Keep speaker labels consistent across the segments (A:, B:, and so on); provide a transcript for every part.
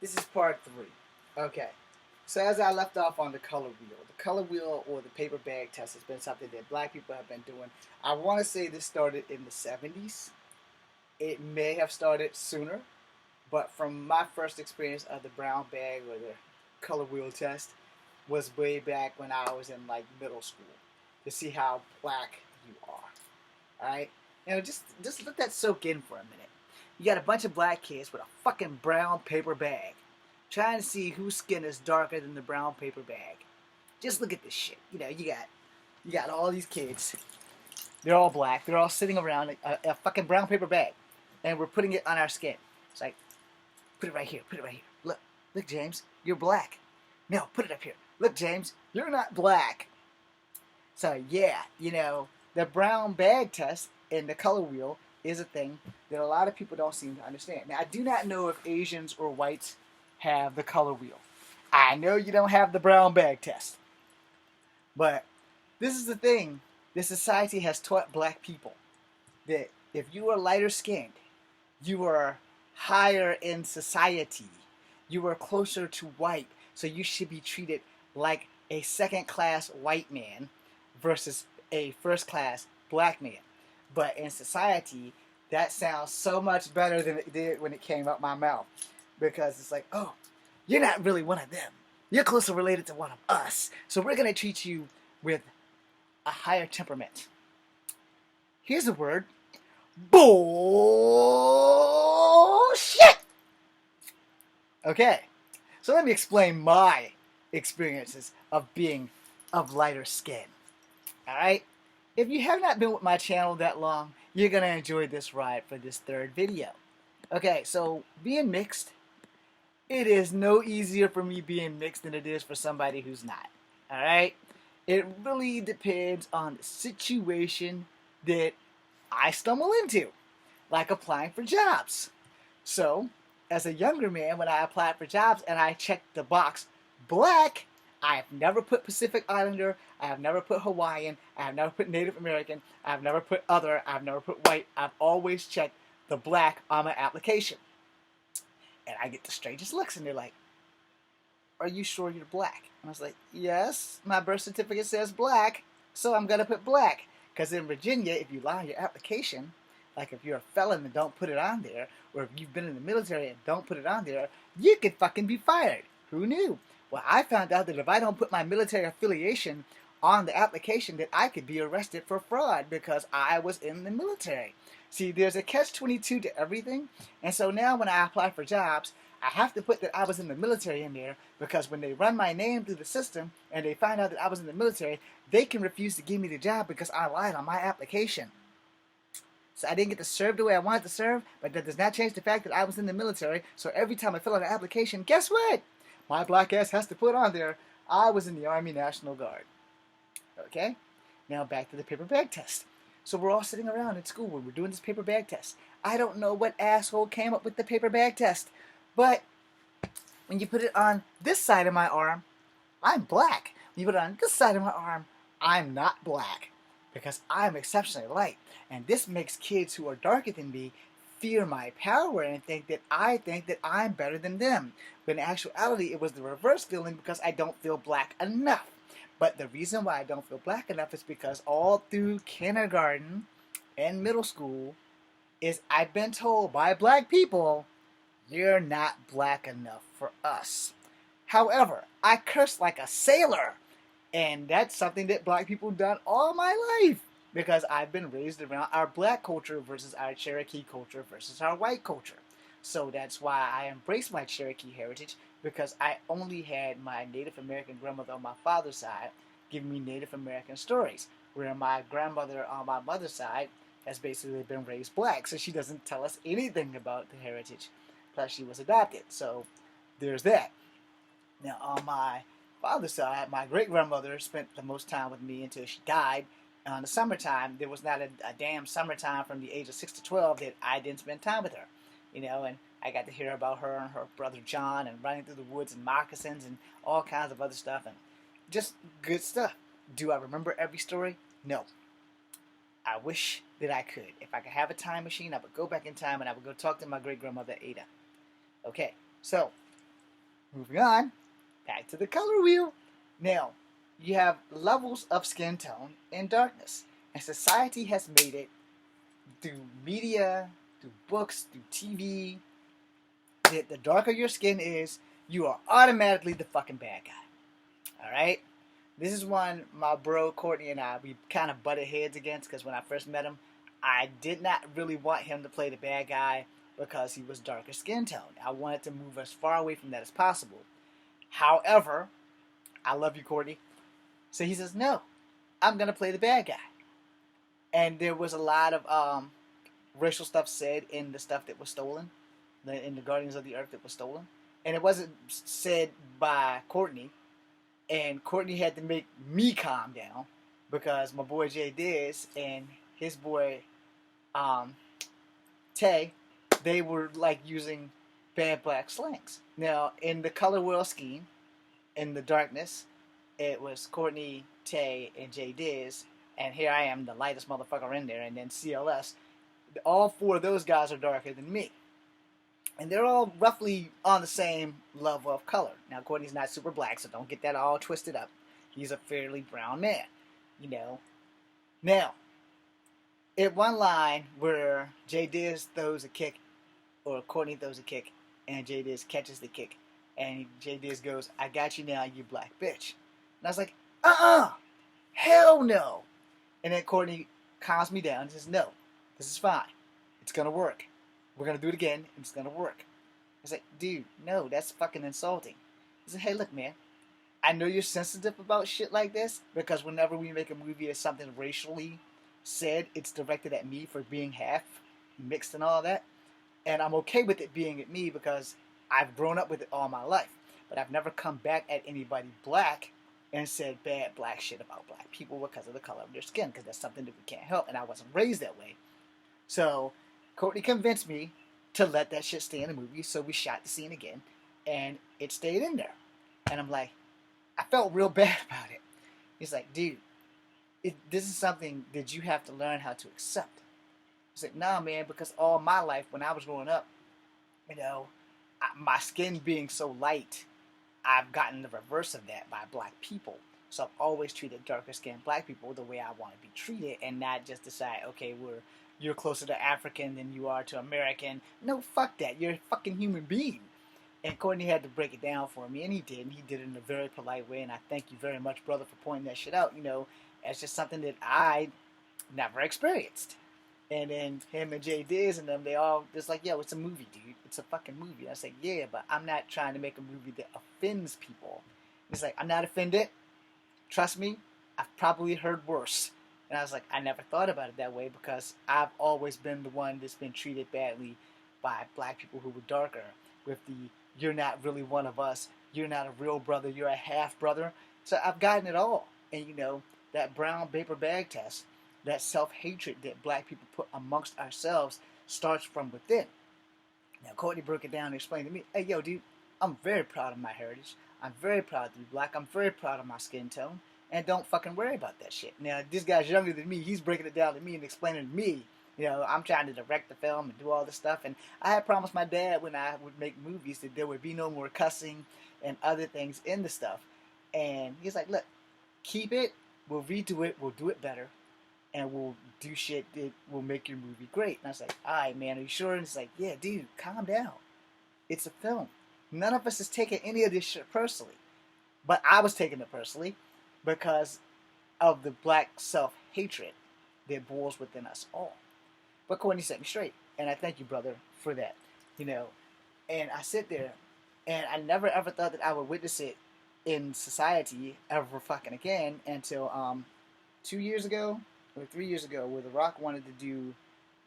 A: This is part 3. Okay. So as I left off on the color wheel or the paper bag test has been something that black people have been doing. I want to say this started in the 70s. It may have started sooner, but from my first experience of the brown bag or the color wheel test was way back when I was in like middle school to see how black you are. All right? Just let that soak in for a minute. You got a bunch of black kids with a fucking brown paper bag trying to see whose skin is darker than the brown paper bag. Just look at this shit. You got all these kids. They're all black. They're all sitting around a fucking brown paper bag, and we're putting it on our skin. It's like, put it right here. Put it right here. Look, James, you're black. No, put it up here. Look, James, you're not black. So yeah, the brown bag test and the color wheel is a thing that a lot of people don't seem to understand. Now, I do not know if Asians or whites have the color wheel. I know you don't have the brown bag test. But this is the thing that society has taught black people, that if you are lighter skinned, you are higher in society. You are closer to white, so you should be treated like a second class white man versus a first class black man. But in society, that sounds so much better than it did when it came out my mouth. Because it's like, oh, you're not really one of them. You're closer related to one of us. So we're going to treat you with a higher temperament. Here's a word. Bullshit! Okay, so let me explain my experiences of being of lighter skin. Alright? If you have not been with my channel that long, you're going to enjoy this ride for this third video. Okay, so being mixed, it is no easier for me being mixed than it is for somebody who's not. Alright? It really depends on the situation that I stumble into, like applying for jobs. So, as a younger man, when I applied for jobs and I checked the box black, I have never put Pacific Islander, I have never put Hawaiian, I have never put Native American, I have never put other, I have never put white. I've always checked the black on my application. And I get the strangest looks, and they're like, are you sure you're black? And I was like, yes, my birth certificate says black, so I'm going to put black. Because in Virginia, if you lie on your application, like if you're a felon and don't put it on there, or if you've been in the military and don't put it on there, you could fucking be fired. Who knew? Well, I found out that if I don't put my military affiliation on the application, that I could be arrested for fraud because I was in the military. See, there's a catch-22 to everything, and so now when I apply for jobs, I have to put that I was in the military in there, because when they run my name through the system and they find out that I was in the military, they can refuse to give me the job because I lied on my application. So I didn't get to serve the way I wanted to serve, but that does not change the fact that I was in the military. So every time I fill out an application, guess what? My black ass has to put on there, I was in the Army National Guard. Okay? Now back to the paper bag test. So we're all sitting around at school when we're doing this paper bag test. I don't know what asshole came up with the paper bag test, but when you put it on this side of my arm, I'm black. When you put it on this side of my arm, I'm not black, because I'm exceptionally light. And this makes kids who are darker than me fear my power and think that I'm better than them. But in actuality, it was the reverse feeling, because I don't feel black enough. But the reason why I don't feel black enough is because all through kindergarten and middle school is I've been told by black people, you're not black enough for us. However, I curse like a sailor, and that's something that black people have done all my life, because I've been raised around our black culture versus our Cherokee culture versus our white culture. So that's why I embrace my Cherokee heritage, because I only had my Native American grandmother on my father's side giving me Native American stories, where my grandmother on my mother's side has basically been raised black, so she doesn't tell us anything about the heritage. Plus, she was adopted, so there's that. Now, on my father's side, my great-grandmother spent the most time with me until she died. In the summertime, there was not a damn summertime from the age of 6 to 12 that I didn't spend time with her. And I got to hear about her and her brother John, and running through the woods and moccasins and all kinds of other stuff, and just good stuff. Do I remember every story? No. I wish that I could. If I could have a time machine, I would go back in time and I would go talk to my great-grandmother Ada. Okay, so Moving on, back to the color wheel. Now, you have levels of skin tone and darkness, and society has made it through media, through books, through TV, that the darker your skin is, you are automatically the fucking bad guy. All right? This is one my bro Courtney and I, we kind of butted heads against because when I first met him, I did not really want him to play the bad guy because he was darker skin tone. I wanted to move as far away from that as possible. However, I love you, Courtney. So he says, no, I'm going to play the bad guy. And there was a lot of racial stuff said in the stuff that was stolen, in the Guardians of the Earth that was stolen. And it wasn't said by Courtney. And Courtney had to make me calm down because my boy Jay Diz and his boy Tay, they were like using bad black slangs. Now, in the color world scheme, in the darkness, it was Courtney, Tay, and Jay Diz, and here I am, the lightest motherfucker in there, and then CLS. All four of those guys are darker than me. And they're all roughly on the same level of color. Now, Courtney's not super black, so don't get that all twisted up. He's a fairly brown man, you know. Now, at one line where Jay Diz throws a kick, or Courtney throws a kick, and Jay Diz catches the kick, and Jay Diz goes, I got you now, you black bitch. And I was like, hell no. And then Courtney calms me down and says, no, this is fine. It's going to work. We're going to do it again, and it's going to work. I was like, dude, no, that's fucking insulting. He said, hey, look, man, I know you're sensitive about shit like this, because whenever we make a movie that's something racially said, it's directed at me for being half mixed and all that. And I'm okay with it being at me because I've grown up with it all my life. But I've never come back at anybody black and said bad black shit about black people because of the color of their skin, because that's something that we can't help, and I wasn't raised that way. So Courtney convinced me to let that shit stay in the movie, so we shot the scene again, and it stayed in there. And I'm like, I felt real bad about it. He's like, dude, this is something that you have to learn how to accept. He's like, nah, man, because all my life, when I was growing up, you know, my skin being so light, I've gotten the reverse of that by black people. So I've always treated darker skinned black people the way I want to be treated, and not just decide, okay, you're closer to African than you are to American. No, fuck that. You're a fucking human being. And Courtney had to break it down for me, and he did. And he did it in a very polite way, and I thank you very much, brother, for pointing that shit out. You know, it's just something that I never experienced. And then him and Jay Diz and them, they all just like, yo, it's a movie, dude. It's a fucking movie. And I said, yeah, but I'm not trying to make a movie that offends people. He's like, I'm not offended. Trust me, I've probably heard worse. And I was like, I never thought about it that way because I've always been the one that's been treated badly by black people who were darker with the, you're not really one of us, you're not a real brother, you're a half brother. So I've gotten it all. And you know, that brown paper bag test, that self-hatred that black people put amongst ourselves starts from within. Now, Courtney broke it down and explained to me, hey, yo, dude, I'm very proud of my heritage. I'm very proud to be black. I'm very proud of my skin tone. And don't fucking worry about that shit. Now, this guy's younger than me. He's breaking it down to me and explaining to me. You know, I'm trying to direct the film and do all this stuff. And I had promised my dad when I would make movies that there would be no more cussing and other things in the stuff. And he's like, look, keep it. We'll redo it. We'll do it better. And we'll do shit that will make your movie great. And I was like, all right, man, are you sure? And he's like, yeah, dude, calm down. It's a film. None of us is taking any of this shit personally. But I was taking it personally because of the black self-hatred that boils within us all. But Courtney set me straight. And I thank you, brother, for that. You know, and I sit there, and I never ever thought that I would witness it in society ever fucking again until 2 years ago, or 3 years ago, where The Rock wanted to do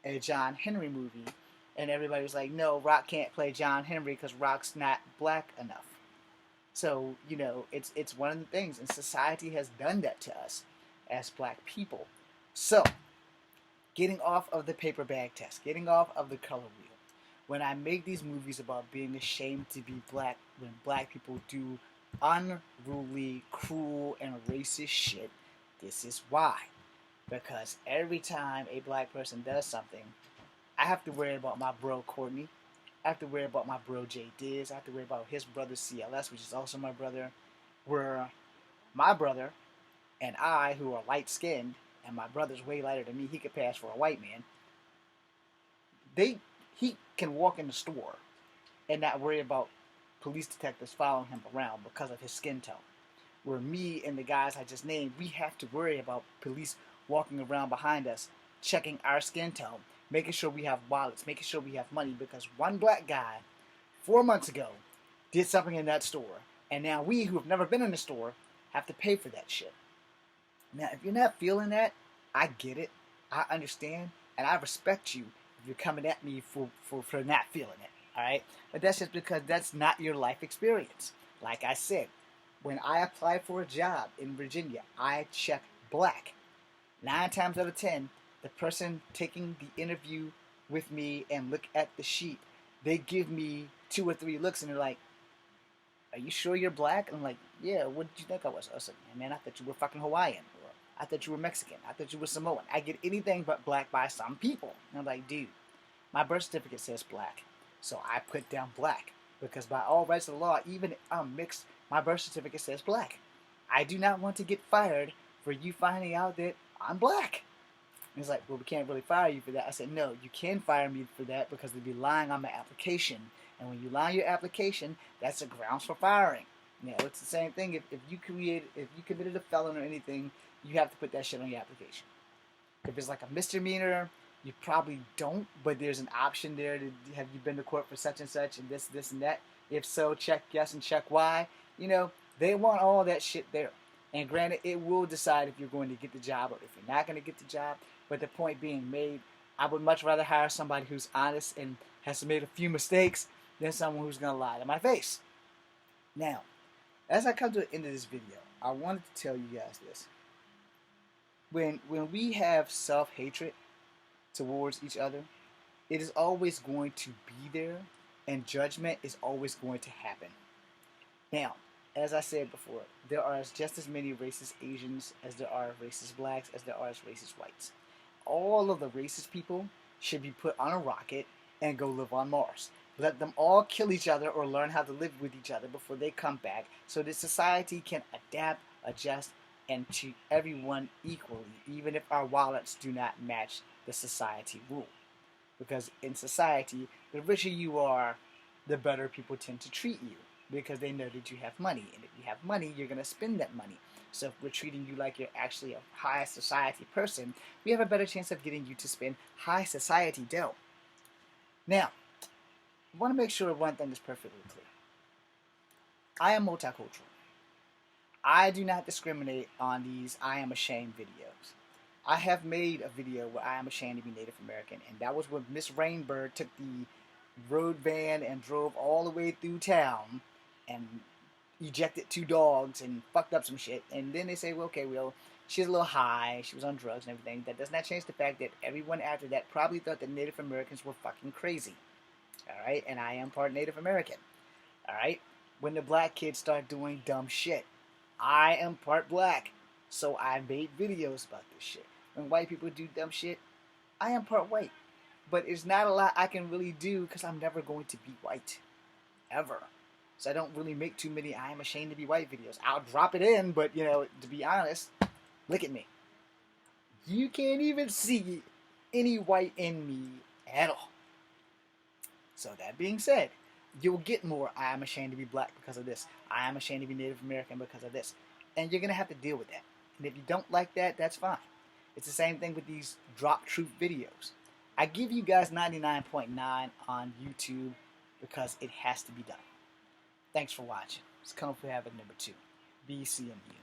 A: a John Henry movie, and everybody was like, no, Rock can't play John Henry because Rock's not black enough. So, you know, it's one of the things, and society has done that to us as black people. So, getting off of the paper bag test, getting off of the color wheel, when I make these movies about being ashamed to be black, when black people do unruly, cruel, and racist shit, this is why. Because every time a black person does something, I have to worry about my bro Courtney, I have to worry about my bro J Diz. I have to worry about his brother CLS, which is also my brother. Where my brother and I, who are light skinned, and my brother's way lighter than me, he could pass for a white man. He can walk in the store and not worry about police detectives following him around because of his skin tone. Where me and the guys I just named, we have to worry about police walking around behind us, checking our skin tone, making sure we have wallets, making sure we have money, because one black guy 4 months ago did something in that store, and now we who have never been in the store have to pay for that shit. Now, if you're not feeling that, I get it, I understand, and I respect you if you're coming at me for not feeling it, alright? But that's just because that's not your life experience. Like I said, when I apply for a job in Virginia, I check black. 9 times out of 10, the person taking the interview with me and look at the sheet, they give me 2 or 3 looks and they're like, "Are you sure you're black?" And I'm like, "Yeah, what did you think I was?" I was like, "Man, I thought you were fucking Hawaiian. Or I thought you were Mexican. I thought you were Samoan." I get anything but black by some people. And I'm like, dude, my birth certificate says black. So I put down black. Because by all rights of the law, even if I'm mixed, my birth certificate says black. I do not want to get fired for you finding out that I'm black. And he's like, "Well, we can't really fire you for that." I said, "No, you can fire me for that because they'd be lying on my application. And when you lie on your application, that's a grounds for firing." You know, it's the same thing. If you committed a felony or anything, you have to put that shit on your application. If it's like a misdemeanor, you probably don't, but there's an option there to have you been to court for such and such and this and that. If so, check yes and check why. You know, they want all that shit there. And granted, it will decide if you're going to get the job or if you're not going to get the job. But the point being made, I would much rather hire somebody who's honest and has made a few mistakes than someone who's going to lie to my face. Now, as I come to the end of this video, I wanted to tell you guys this. When we have self-hatred towards each other, it is always going to be there, and judgment is always going to happen. Now, as I said before, there are just as many racist Asians as there are racist blacks as there are racist whites. All of the racist people should be put on a rocket and go live on Mars. Let them all kill each other or learn how to live with each other before they come back so that society can adapt, adjust, and treat everyone equally, even if our wallets do not match the society rule. Because in society, the richer you are, the better people tend to treat you because they know that you have money. And if you have money, you're going to spend that money. So if we're treating you like you're actually a high society person, we have a better chance of getting you to spend high society dough. Now, I want to make sure one thing is perfectly clear. I am multicultural. I do not discriminate on these I am ashamed videos. I have made a video where I am ashamed to be Native American, and that was when Miss Rainbird took the road van and drove all the way through town and ejected 2 dogs and fucked up some shit. And then they say, well, okay, well, she's a little high, she was on drugs and everything. That does not change the fact that everyone after that probably thought that Native Americans were fucking crazy. Alright? And I am part Native American. Alright? When the black kids start doing dumb shit, I am part black. So I made videos about this shit. When white people do dumb shit, I am part white. But there's not a lot I can really do because I'm never going to be white. Ever. So I don't really make too many I am ashamed to be white videos. I'll drop it in, but, you know, to be honest, look at me. You can't even see any white in me at all. So that being said, you'll get more I am ashamed to be black because of this. I am ashamed to be Native American because of this. And you're going to have to deal with that. And if you don't like that, that's fine. It's the same thing with these drop truth videos. I give you guys 99.9 on YouTube because it has to be done. Thanks for watching. It's Kung Fu Habit number 2. BCMU.